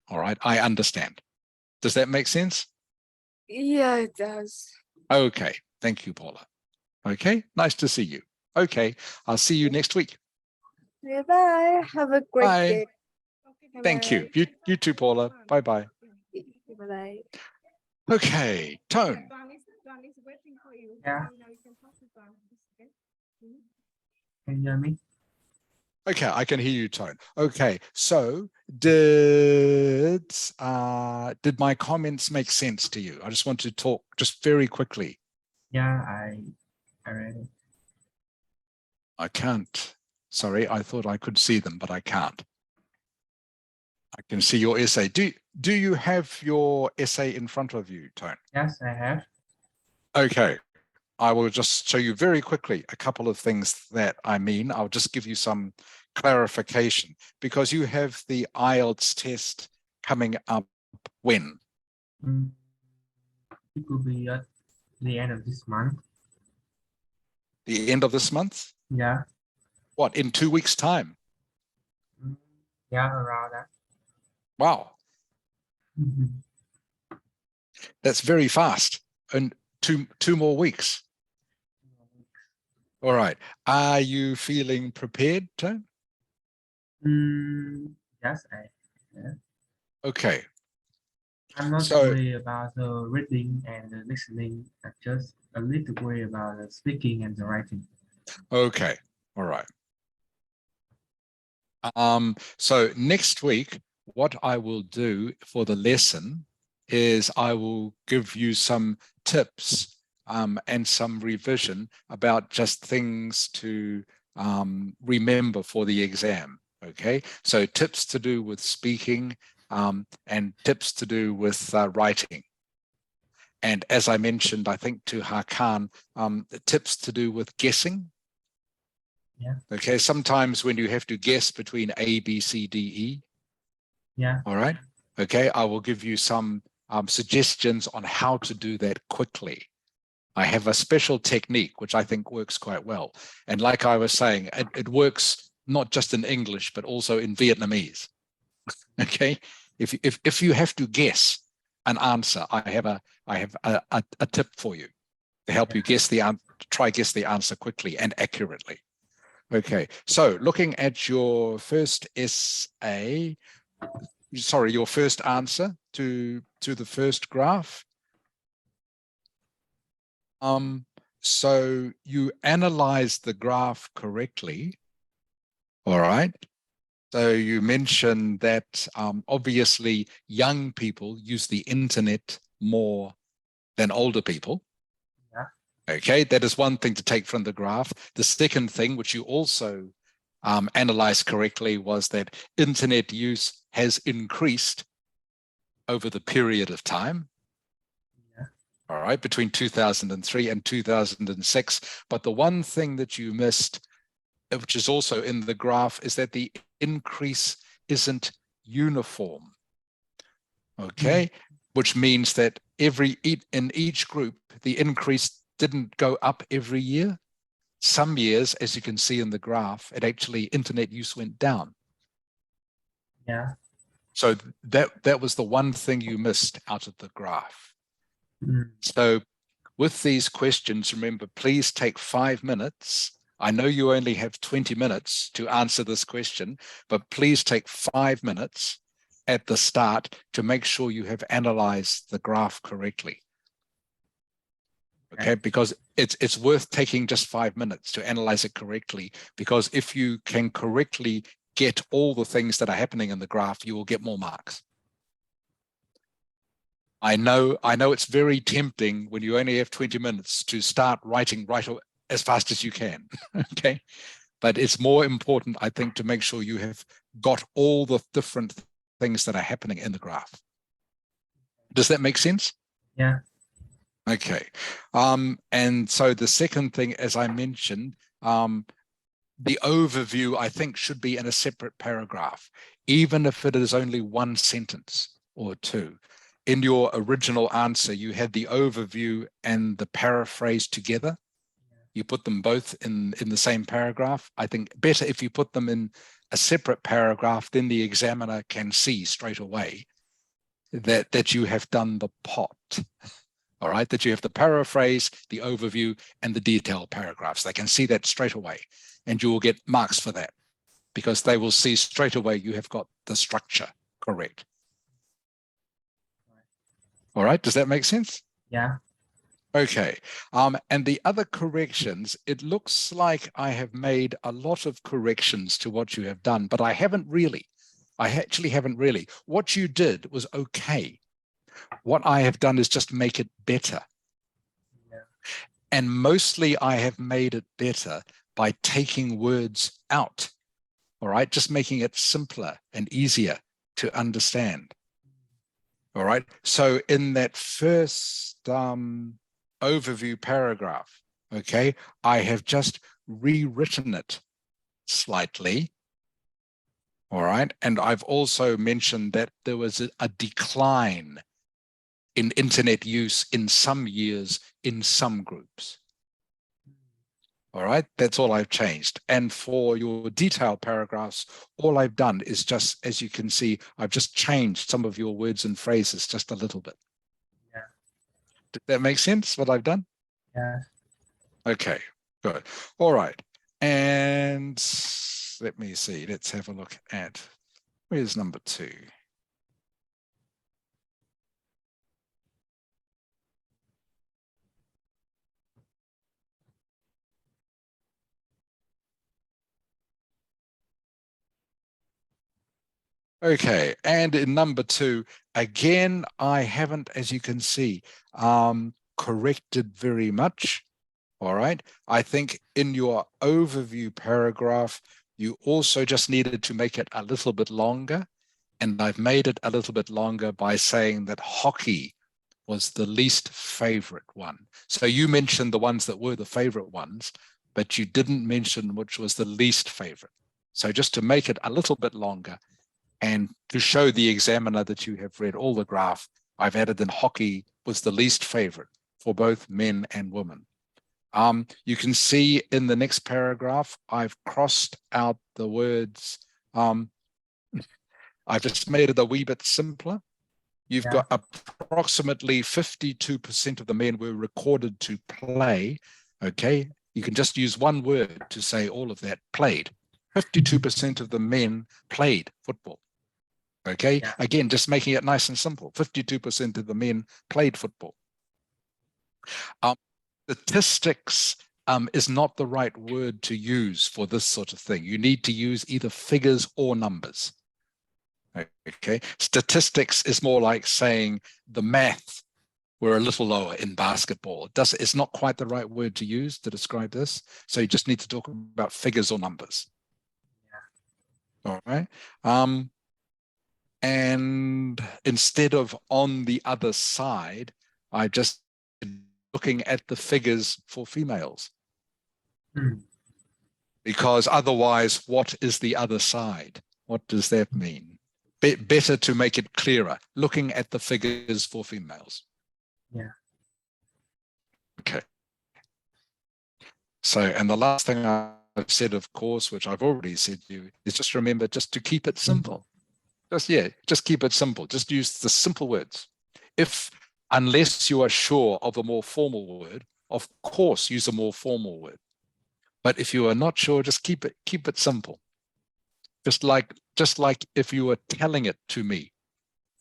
All right, I understand. Does that make sense? Yeah, it does. Okay, thank you, Paula. Okay, nice to see you. Okay, I'll see you next week. Okay, bye. Have a great Bye. day. Thank Bye. you. You too, Paula. Bye-bye. Bye. Okay, Tone. Yeah. Can you hear me? Okay, I can hear you, Tone. Okay, so did my comments make sense to you? I just want to talk just very quickly. Yeah, I read it. I can't. Sorry, I thought I could see them, but I can't. I can see your essay. Do you have your essay in front of you, Tone? Yes, I have. Okay. I will just show you very quickly a couple of things that I mean. I'll just give you some clarification because you have the IELTS test coming up when? It will be at the end of this month. The end of this month? Yeah. What, in 2 weeks' time? Yeah, around that. Wow, that's very fast. And two more weeks. All right. Are you feeling prepared, Tone? Yes, yeah. Okay. I'm not So, worried about the reading and the listening. I'm just a little worried about the speaking and the writing. okay. All right. So next week, what I will do for the lesson is I will give you some tips and some revision about just things to remember for the exam. Okay, so tips to do with speaking and tips to do with writing. And as I mentioned, I think to Hakan, tips to do with guessing. Yeah. Okay, sometimes when you have to guess between A, B, C, D, E. Yeah. All right. Okay, I will give you some suggestions on how to do that quickly. I have a special technique which I think works quite well. And like I was saying, it works not just in English, but also in Vietnamese. Okay, if you have to guess an answer, I have a tip for you to help you guess guess the answer quickly and accurately. Okay, so looking at your first essay, sorry, your first answer to the first graph. So you analyze the graph correctly. All right. So you mentioned that obviously young people use the internet more than older people. Yeah. Okay, that is one thing to take from the graph. The second thing, which you also analyzed correctly, was that internet use has increased over the period of time. Yeah. All right, between 2003 and 2006. But the one thing that you missed, which is also in the graph, is that the increase isn't uniform. Okay, which means that in each group, the increase didn't go up every year. Some years, as you can see in the graph, internet use went down. Yeah. So that was the one thing you missed out of the graph. So with these questions, remember, please take 5 minutes. I know you only have 20 minutes to answer this question, but please take 5 minutes at the start to make sure you have analyzed the graph correctly. Okay, because it's worth taking just 5 minutes to analyze it correctly, because if you can correctly get all the things that are happening in the graph, you will get more marks. I know it's very tempting when you only have 20 minutes to start writing right as fast as you can. Okay, but it's more important, I think, to make sure you have got all the different things that are happening in the graph. Does that make sense? Yeah. Okay. And so the second thing, as I mentioned, the overview, I think, should be in a separate paragraph, even if it is only one sentence or two. In your original answer, you had the overview and the paraphrase together. You put them both in the same paragraph. I think better if you put them in a separate paragraph, then the examiner can see straight away that you have done the pot. All right, that you have the paraphrase, the overview, and the detailed paragraphs. They can see that straight away, and you will get marks for that because they will see straight away you have got the structure correct. All right, does that make sense? Yeah. Okay, and the other corrections, it looks like I have made a lot of corrections to what you have done, but I haven't really. I actually haven't really. What you did was okay. What I have done is just make it better. Yeah. And mostly I have made it better by taking words out. All right, just making it simpler and easier to understand. All right, so in that first overview paragraph, okay, I have just rewritten it slightly. All right, and I've also mentioned that there was a decline in internet use in some years in some groups. All right, that's all I've changed. And for your detailed paragraphs, all I've done is just, as you can see, I've just changed some of your words and phrases just a little bit. Yeah. Did that make sense, what I've done? Yeah. Okay, good. All right. And let me see, let's have a look at, where's number 2? Okay, and in number 2, again, I haven't, as you can see, corrected very much. All right, I think in your overview paragraph, you also just needed to make it a little bit longer. And I've made it a little bit longer by saying that hockey was the least favorite one. So you mentioned the ones that were the favorite ones, but you didn't mention which was the least favorite. So just to make it a little bit longer, and to show the examiner that you have read all the graph, I've added in hockey was the least favorite for both men and women. You can see in the next paragraph, I've crossed out the words. I've just made it a wee bit simpler. You've got approximately 52% of the men were recorded to play. Okay, you can just use one word to say all of that, played. 52% of the men played football. Okay, again, just making it nice and simple. 52% of the men played football. Statistics is not the right word to use for this sort of thing. You need to use either figures or numbers. Okay, statistics is more like saying the math were a little lower in basketball. It's not quite the right word to use to describe this. So you just need to talk about figures or numbers. All right. And instead of on the other side, I just looking at the figures for females. Because otherwise, what is the other side? What does that mean? Better to make it clearer, looking at the figures for females. Yeah. Okay. So, and the last thing I've said, of course, which I've already said to you, is just remember just to keep it simple. Just keep it simple. Just use the simple words. Unless you are sure of a more formal word, of course, use a more formal word. But if you are not sure, just keep it simple. Just like if you were telling it to me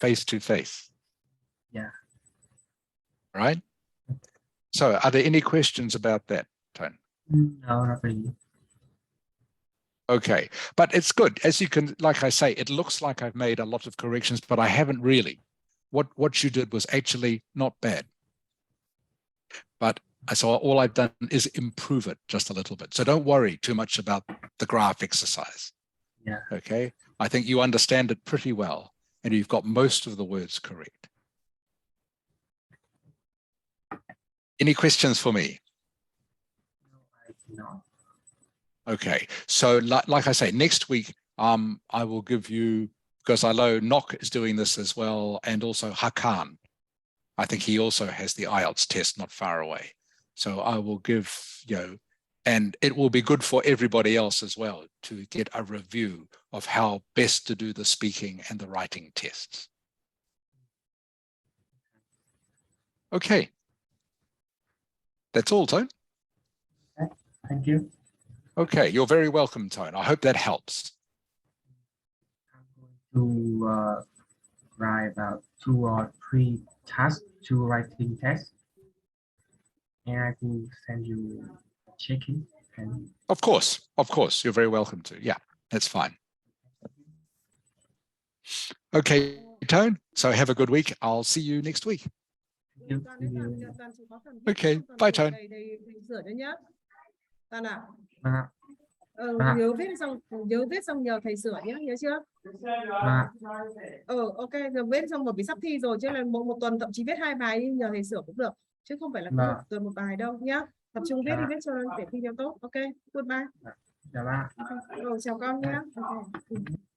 face to face. Yeah. Right? So are there any questions about that, Tone? No, not really. Okay, but it's good. As you can, like I say, it looks like I've made a lot of corrections, but I haven't really. What you did was actually not bad. But so all I've done is improve it just a little bit. So don't worry too much about the graph exercise. Yeah. Okay, I think you understand it pretty well, and you've got most of the words correct. Any questions for me? No. Okay, so like I say, next week I will give you, because I know Nock is doing this as well, and also Hakan. I think he also has the IELTS test not far away. So I will give, and it will be good for everybody else as well to get a review of how best to do the speaking and the writing tests. Okay. That's all, Tone. Thank you. Okay, you're very welcome, Tone. I hope that helps. I'm going to write about 2 or 3 tasks, 2 writing tests, and I will send you checking. And Of course, you're very welcome to. Yeah, that's fine. Okay, Tone. So have a good week. I'll see you next week. thank you. Toàn See đấy, you. toàn chỉ có cần viết Okay, xong toàn bye, sửa Tone. đầy sửa đấy nhá. Toàn ạ. Vâng ạ. Nhớ viết xong nhờ thầy sửa nhé, nhớ chưa? Vâng ạ. Ok, giờ viết xong rồi bị sắp thi rồi, chứ là một tuần thậm chí viết 2 bài đi, nhờ thầy sửa cũng được, chứ không phải là cứ một tuần một bài đâu nhá. Tập trung viết đi, viết cho để thi cho tốt. Ok, goodbye. Dạ vâng ạ. Okay. Chào con nhé. Okay.